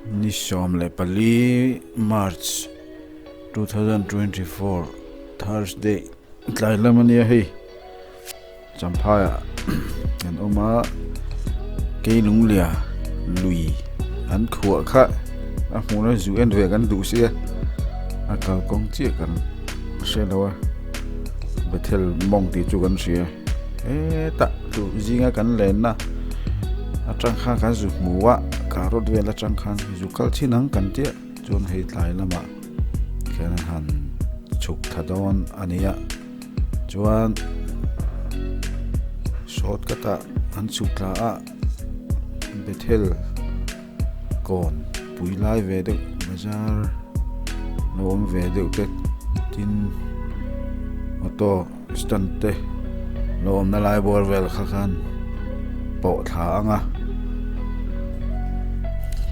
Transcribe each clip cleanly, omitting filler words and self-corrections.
Nishom le pali March 2024 Thursday Tlaila hei champaya an oma keilung lia lui an khua kha a hmuna zu en ve kan du sia a kal kong chi kan se lawa bethel mong ti chu kan sia ta tu zinga kan len na a tang kha kan zu muwa karot vela tang khan zu kal chinang kan tia chon hei tlai lama kan han chuk thadon ania chuan short kata an chukla a bethel kon puilai ve de bazar nom ve de te tin auto stand te nom na lai bor vel kha khan po tha anga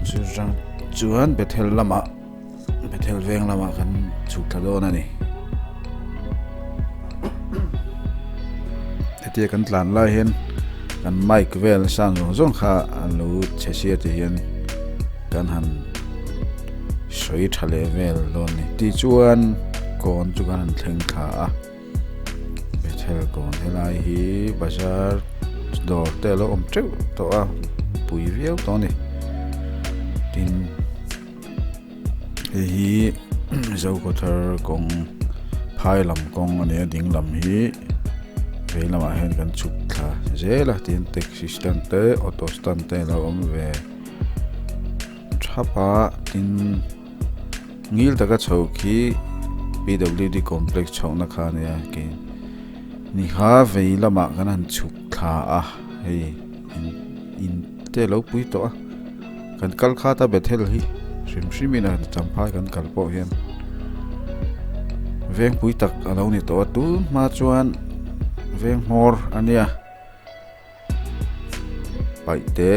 chuan chuan bethel lama bethel veng lama kan chukla don ani tia kan tlan lai hen kan mic vel sang zong kha alo chesia te hian kan han soi thale vel lon ni ti chuan kon chu kan han thleng kha a bethel kon helai hi bazar dor te lo om treu to a pui viau to ni tin hi zo ko thar kong phai lam kong ane ding lam hi ve lama hen kan chuk tha zela tin taxi stand te auto stand te lo om ve thapa tin ngil taka chauki PWD complex chawna kha ne ke ni ha ve lama kan han chuk tha a hei in te lo pui to a kan kal kha ta bethel hi shrimina champhai kan kal po hian veng pui tak alo ni to tu ma chuan veng hor ania pai te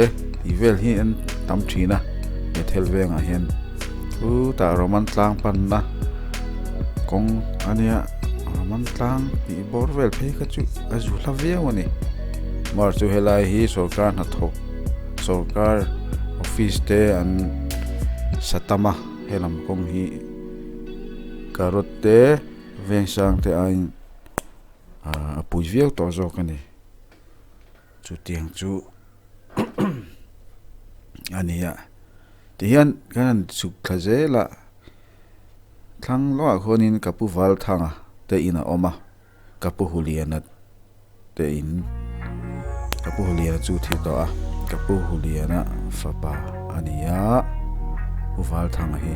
ivel hi en tam thina bethel veng a hian u ta roman tlang pan na kong ania roman tlang ti bor vel phe ka chu azu la viau ani mar chu helai hi sarkar na thok sarkar office te an satama helam kong hi karot te veng sang te ain pui viau to zo kani chu tiang chu ania ti hian kan chuk khaze la thlang lo a khonin kapu wal thanga te ina oma kapu huliana te in kapu huliana chu thi to a kapu huliana fapa ania uwal thanga hi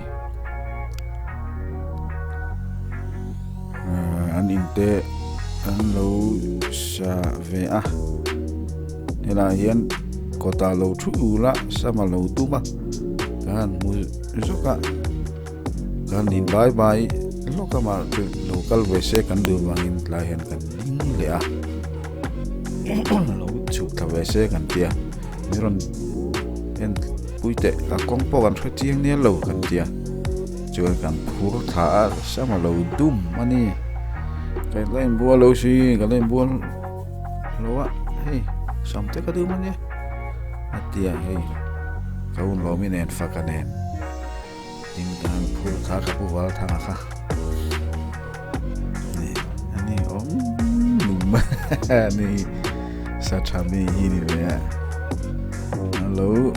an inte an lo sa ve a hela hian kota lo thu ula sama lo tuma kan mu zoka kan in bye bye lokama local we se kan du wangin la hian kan le a lo chu ta we se kan tia miron en puite ka kongpo kan thetiang ne lo kan tia chuan kan phur tha sama lo dum mani cái lên bua lâu xí cái lên bua lâu á hey xong thế cái đứa mà nhé tia hey kau lo mi nen fa ka nen tin kan phur kha ka pu wal thang kha ni ani om num ni sa chami hi ni ve hello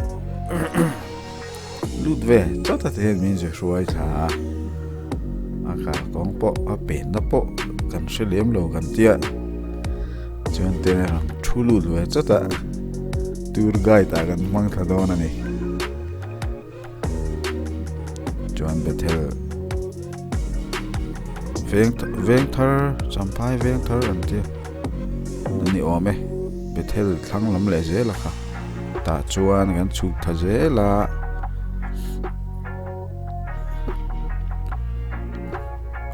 lut ve chota te min je shuai tha aka kong po a pen na po kan selem lo kan tia chuan te thulu ve chota tour guide a kan mang tha don ani chuan bethel veng thar champai veng thar an tia ni ome bethel thlang lam le je la kha ta chuan kan chuk tha je la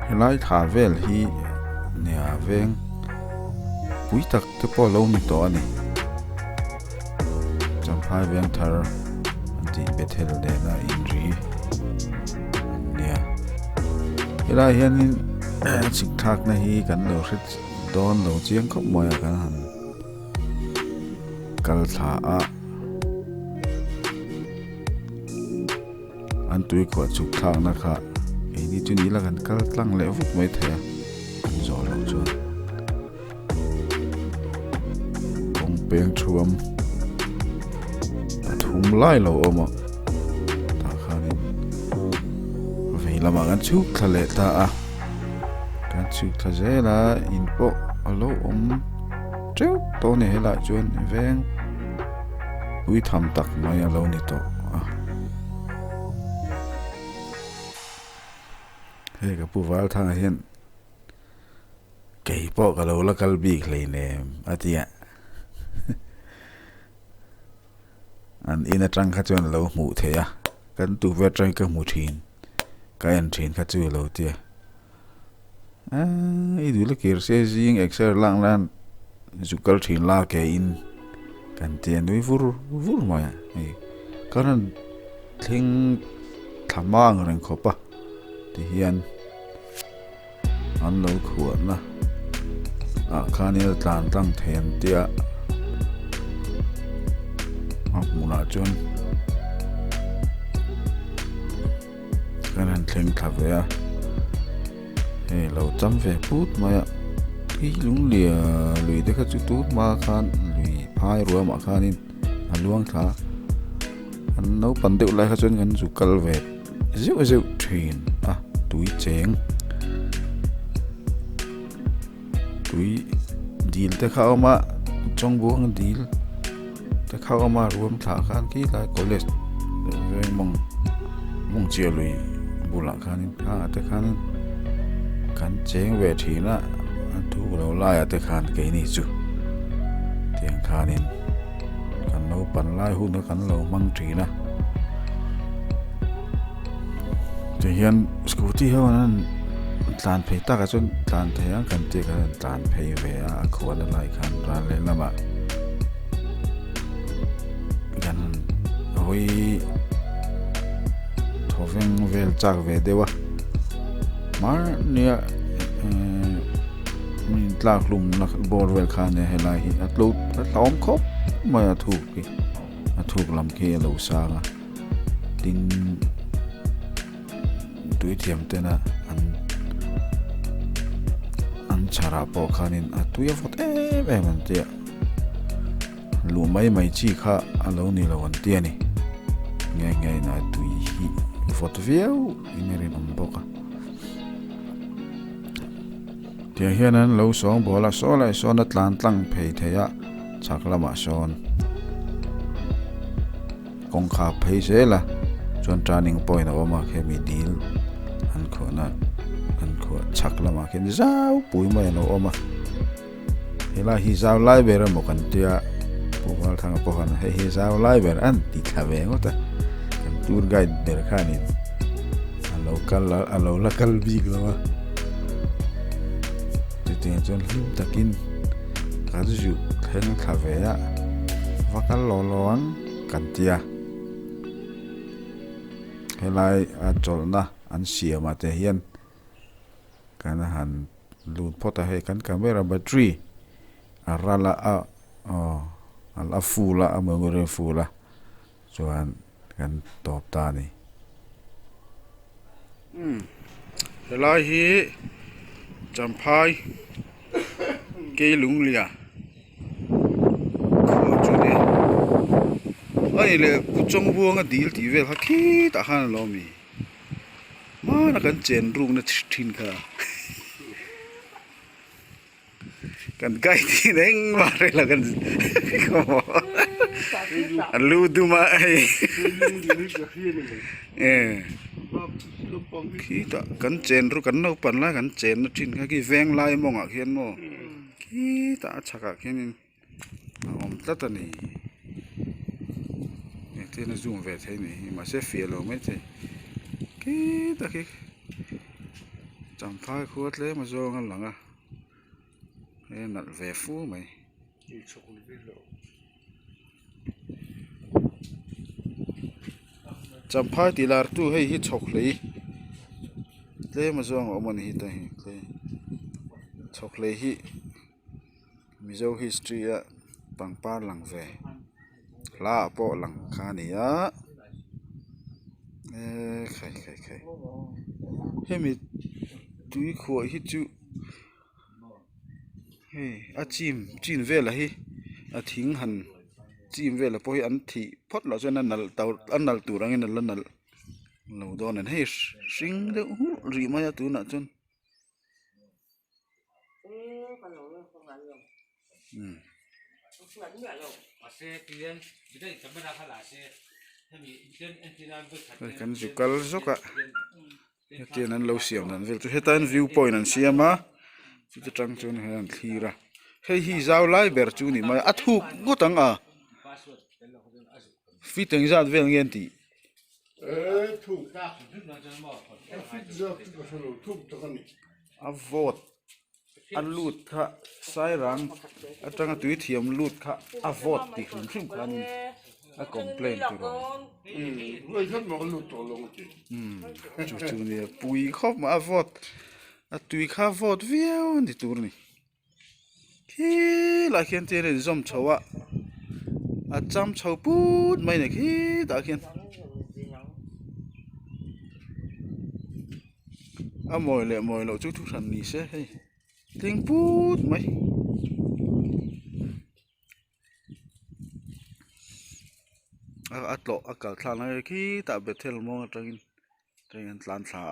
helai tha vel hi nia veng pui tak te po lo ni to ani champhai veng thar anti bethel de na inri nia helai hian in chik thak na hi kan lo hrit don lo chiang khop moya kan han kal tha a an tui ko chuk thang na kha e ni chu ni la kan kal tlang le vuk mai the zo lo chu kong peng thuam thum lai lo oma ta khanin vei lama kan chuk thale ta a kan chuk tha zela in po alo treo to ne hela chuan veng ui tham tak mai alo ni to he ka pu wal thang hian kei po ka lo la kal bi klei ne atia an ina tang kha chuan lo mu the ya kan tu ve trai ka mu thin ka an thin kha chu lo tia i du la kir se jing exer lang lan zukal thin la ke in kan tian dui vur ma ai karan thing thamang reng khopa ti hian an lo khuan na khanil tlan tang then tia muna chun kanan thling thave a he lo cham ve put maya ki lung lia lui de kha chu tut ma khan lui phai ruwa ma khanin aluang tha an no pan deuh lai kha chun kan chu kal ve zeu thin tui cheng tui dil te kha ma chong buang dil te kha ma ruam tha khan ki lai college ve mong chia lui bula khanin te khanin kan cheng ve thina thu lo lai te khan ke ni chu tiang khanin kan no pan lai hu na kan lo mang thina te hian scooty ho nan tlan phei ta ka chun tlan thea kan te ka tlan phei ve a khon lai khan ra le lama gan hoi thoveng vel chak ve dewa mar nia min tlak lum na bor vel khan ne helai hi atlo atlom khop ma athuk ki athuk lam ke lo sanga tin tui thiam te na an chara po khanin atuya fot man te lu mai chi kha alo ni lo an te ni nge na tui hi fot viau inerin am boka tia hianan lo song bola so lai son atlan tlang phei theya chaklama son kong kha phei sela chon turning point awama khemi dil an khona an kho chaklama khen zau pui mai no oma hela hi zau lai ber mo kan tia pobal thang po han he zau lai ber an ti thave ngota kan tour guide der khanin alo lakal bi glawa tin chon him takin kazu khen khave ya vakal loloang kan tia helai cholna an siama te hian kana han lut phota he kan camera battery arala al afula amore fula chuan kan top ta ni helai hi champhai ke lung lia chune ai le kuchong buang a dil ti vel ha khi ta han lo mi ma na kan chen rung na thin kha kan gai ti neng ma re la kan lu du ma ai khi ta kan chen ru kan no pan la kan chen na thin kha ki veng lai mong a khian mo khi ta chaka khian om ta ta ni thế nó dùng về thế này mà sẽ phía lâu mấy thế cái ta cái chẳng phải khuất lấy mà do ngon lắm thế nặn về phú mày chẳng phải thì là tu hay hít chọc lấy lấy mà do ngõ mình hít đây chọc lấy hít mizo history á bằng pa lằng về la po lang khania khai he mi tui khuwa hi chu hey a chin vela hi a thing han chim vela pawh hi an thi phot lo chuan an nal turangin an la nal lo dawn an hei hring deuh ri mai a tuna chuan kan zukal zoka hetian an lo siam dan vel chu hetan view point an siama chu te tang chuan he an thira hei hi zau lai ber chu ni mai a thuk ngotang a fiteng zat vel ngen ti thuk a vot a lut kha sai rang atanga tui thiam lut kha a vot ti hrim khan a complain tu ro rồi rất mà lụt tổ lông chị chu ni pui khop ma a vot a tui kha vot viau ni tur ni khi la khian te ne zom chowa a cham chho put mai ne khi ta khian a moi lo chu thu san ni se hei ting put mai a tlo a kal thlan ai khi ta bethel mo atangin tengin tlan thla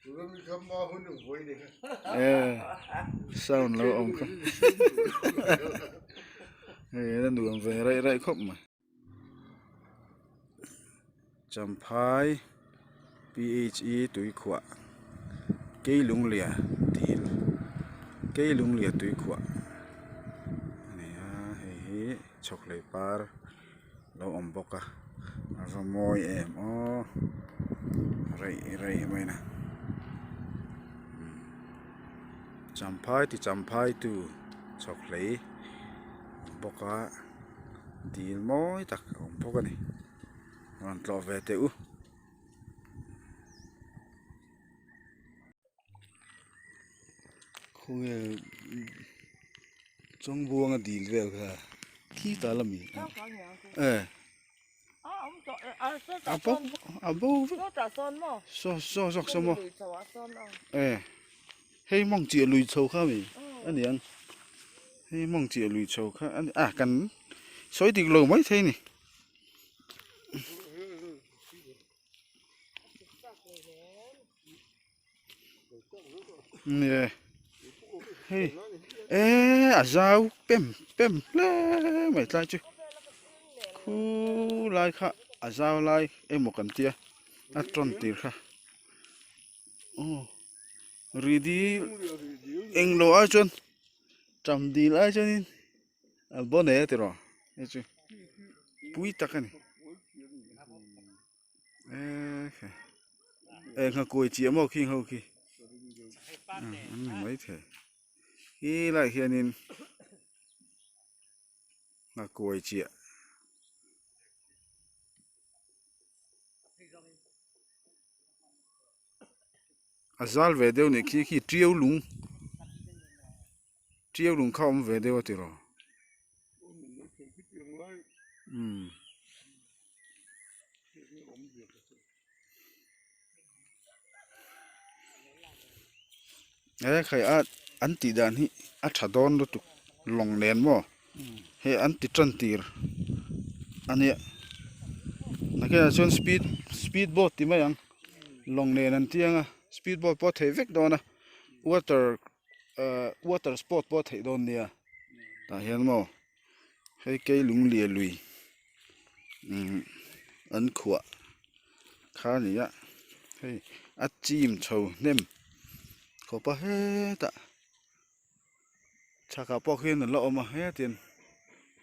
rồi mình không mua hơn được vui đi sound lo ông kha nó nuông về rai khóc mà champai phe tui khwa cây lung lia tui khwa này hei chok lei par lo om boka ava moi em o rai mai na champai tu chok lei boka dil moi tak om boka ni ran tlo ve te u không nghe trong buông là đi về cả khi ta làm gì bố so mo hay mong chị lùi sâu khá vậy anh ấy hay mong chị lùi sâu khá anh cần sói thì lồ mấy thế này nè hey zau pem le mày lai chứ khu lai khá zau lai em một cần tia tròn tiền khá rồi đi anh lo ai chun chăm đi lại cho nên bữa nay thì rồi chứ bui tắc này ngà cùi chỉ mà khi hậu khi mấy thế khi lại hiện nên ngà cùi chỉ azal về đâu này khi triêu lung không về đâu thì rồi khai anh ti đàn hi chadon đó tu long nen mo he anh ti trăn tir anh ấy cái là chọn speedboat thì mấy anh long nen anh tiếng speedboat boat thấy vết đó nè water sport boat thấy đó nè ta hiện mo hay cây lung lìa lùi anh khua khá gì á hay chim trâu nem có bao hết ạ chắc cả bao hiện là lọ mà hết tiền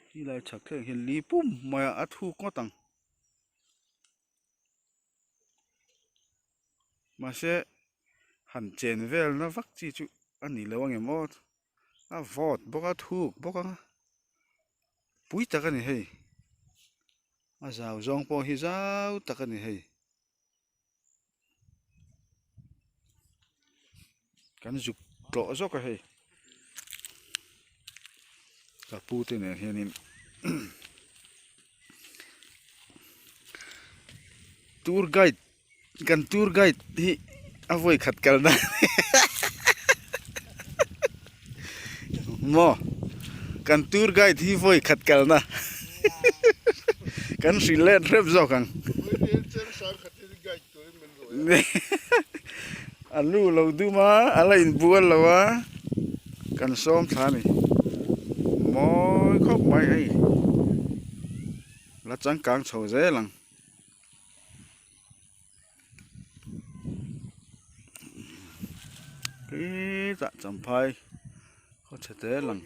khi lại chắc thế hiện lý bùm mà thu có tăng mà sẽ hẳn chèn về nó vắt chi chú anh ấy lâu ngày mót vọt bốc thu bốc bụi tắc này hay rào rong po hi rào tắc này hay cái dục lọ dốc cái hay กับปูตัวเนี่ยเฮียนี่tour guide kan tour guide hi avoi khat kal na mo kan tour guide hi voi khat kal na kan silet rep zo kang alu lo du ma ala in bual lawa kan som thani moi khóc mai ai là chẳng càng sầu dễ lằng cái dạ chậm phai có thể thế lằng